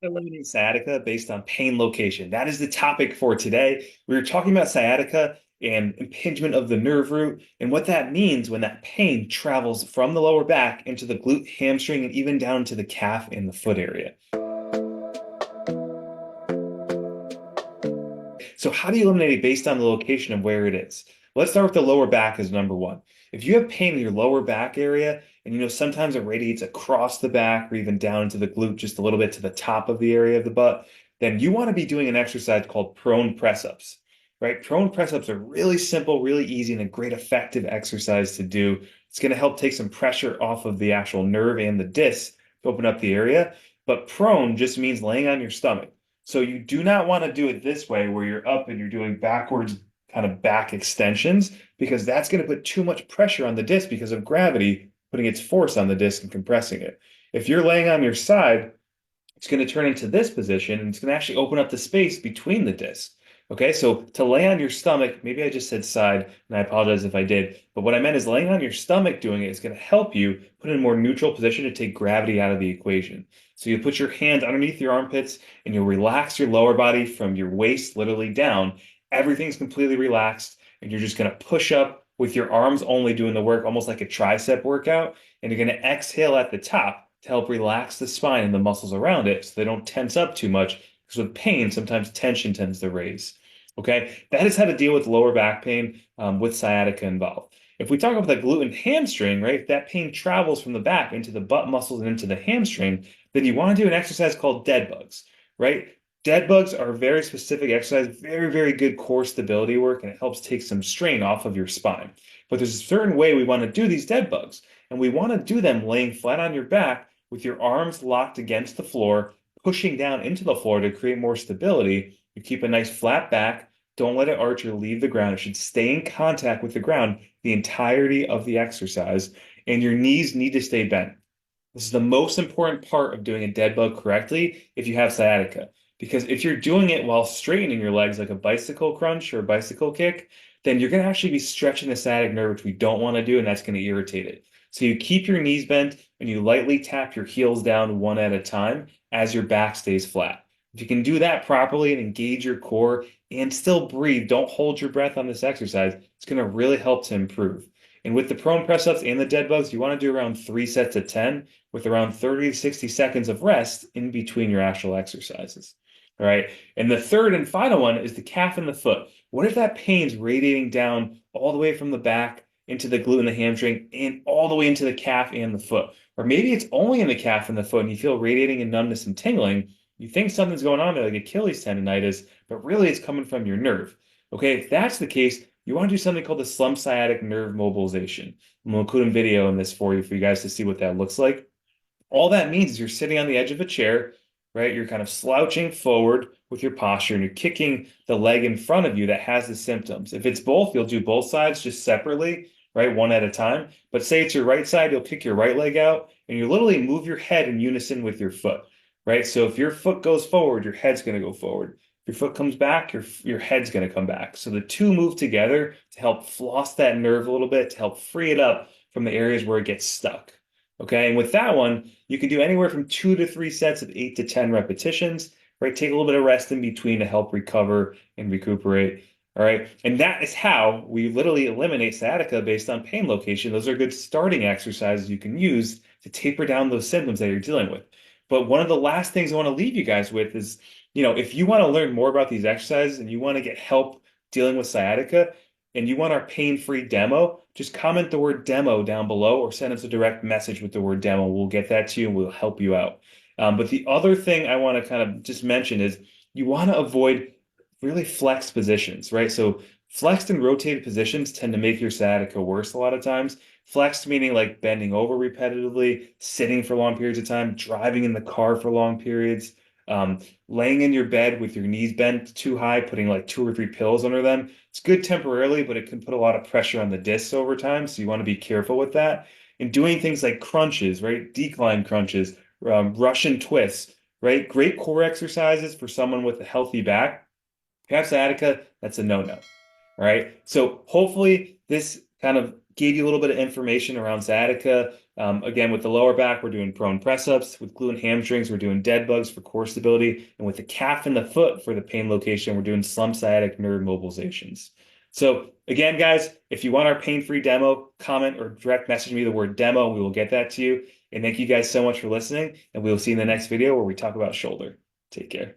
Eliminating sciatica based on pain location. That is the topic for today. We were talking about sciatica and impingement of the nerve root and what that means when that pain travels from the lower back into the glute, hamstring, and even down to the calf and the foot area. So how do you eliminate it based on the location of where it is? Let's start with the lower back as number one. If you have pain in your lower back area, and sometimes it radiates across the back or even down into the glute just a little bit to the top of the area of the butt, then you want to be doing an exercise called prone press ups, right? Prone press ups are really simple, really easy, and a great effective exercise to do. It's going to help take some pressure off of the actual nerve and the disc to open up the area. But prone just means laying on your stomach. So you do not want to do it this way where you're up and you're doing backwards kind of back extensions because that's going to put too much pressure on the disc because of gravity putting its force on the disc and compressing it. If you're laying on your side, it's going to turn into this position and it's going to actually open up the space between the discs. Okay, so to lay on your stomach, maybe I just said side, and I apologize if I did, but what I meant is laying on your stomach doing it is going to help you put in a more neutral position to take gravity out of the equation. So you put your hands underneath your armpits and you'll relax your lower body from your waist literally down. Everything's completely relaxed, and you're just going to push up with your arms only doing the work, almost like a tricep workout, and you're going to exhale at the top to help relax the spine and the muscles around it so they don't tense up too much. Because with pain, sometimes tension tends to raise. Okay, that is how to deal with lower back pain with sciatica involved. If we talk about the glute and hamstring, right, if that pain travels from the back into the butt muscles and into the hamstring, then you want to do an exercise called dead bugs, right? Dead bugs are a very specific exercise, very, very good core stability work, and it helps take some strain off of your spine. But there's a certain way we want to do these dead bugs, and we want to do them laying flat on your back with your arms locked against the floor, pushing down into the floor to create more stability. You keep a nice flat back. Don't let it arch or leave the ground. It should stay in contact with the ground the entirety of the exercise, and your knees need to stay bent. This is the most important part of doing a dead bug correctly if you have sciatica. Because if you're doing it while straightening your legs like a bicycle crunch or a bicycle kick, then you're going to actually be stretching the sciatic nerve, which we don't want to do, and that's going to irritate it. So you keep your knees bent and you lightly tap your heels down one at a time as your back stays flat. If you can do that properly and engage your core and still breathe, don't hold your breath on this exercise, it's going to really help to improve. And with the prone press ups and the dead bugs, you want to do around 3 sets of 10 with around 30 to 60 seconds of rest in between your actual exercises. All right. And the third and final one is the calf and the foot. What if that pain's radiating down all the way from the back into the glute and the hamstring and all the way into the calf and the foot? Or maybe it's only in the calf and the foot and you feel radiating and numbness and tingling. You think something's going on there, like Achilles tendonitis, but really it's coming from your nerve. Okay. If that's the case, you want to do something called the slump sciatic nerve mobilization. I'm going to include a video in this for you guys to see what that looks like. All that means is you're sitting on the edge of a chair, right? You're kind of slouching forward with your posture and you're kicking the leg in front of you that has the symptoms. If it's both, you'll do both sides just separately, right? One at a time. But say it's your right side, you'll kick your right leg out and you literally move your head in unison with your foot, right? So if your foot goes forward, your head's going to go forward. If your foot comes back, your head's going to come back. So the two move together to help floss that nerve a little bit, to help free it up from the areas where it gets stuck. Okay, and with that one, you can do anywhere from 2 to 3 sets of 8 to 10 repetitions, right? Take a little bit of rest in between to help recover and recuperate. All right, and that is how we literally eliminate sciatica based on pain location. Those are good starting exercises you can use to taper down those symptoms that you're dealing with. But one of the last things I want to leave you guys with is, if you want to learn more about these exercises and you want to get help dealing with sciatica, and you want our pain-free demo, just comment the word demo down below or send us a direct message with the word demo. We'll get that to you and we'll help you out. But the other thing I want to kind of just mention is you want to avoid really flexed positions, right? So flexed and rotated positions tend to make your sciatica worse a lot of times. Flexed meaning like bending over repetitively, sitting for long periods of time, driving in the car for long periods, um, laying in your bed with your knees bent too high, putting like 2 or 3 pillows under them. It's good temporarily, but it can put a lot of pressure on the discs over time. So you want to be careful with that. And doing things like crunches, right? Decline crunches, Russian twists, right? Great core exercises for someone with a healthy back. If you have sciatica, that's a no-no. All right. So hopefully this kind of gave you a little bit of information around sciatica, Again, with the lower back, we're doing prone press-ups. With glute and hamstrings, we're doing dead bugs for core stability. And with the calf and the foot for the pain location, we're doing slump sciatic nerve mobilizations. So again, guys, if you want our pain-free demo, comment or direct message me the word demo, and we will get that to you. And thank you guys so much for listening. And we will see you in the next video where we talk about shoulder. Take care.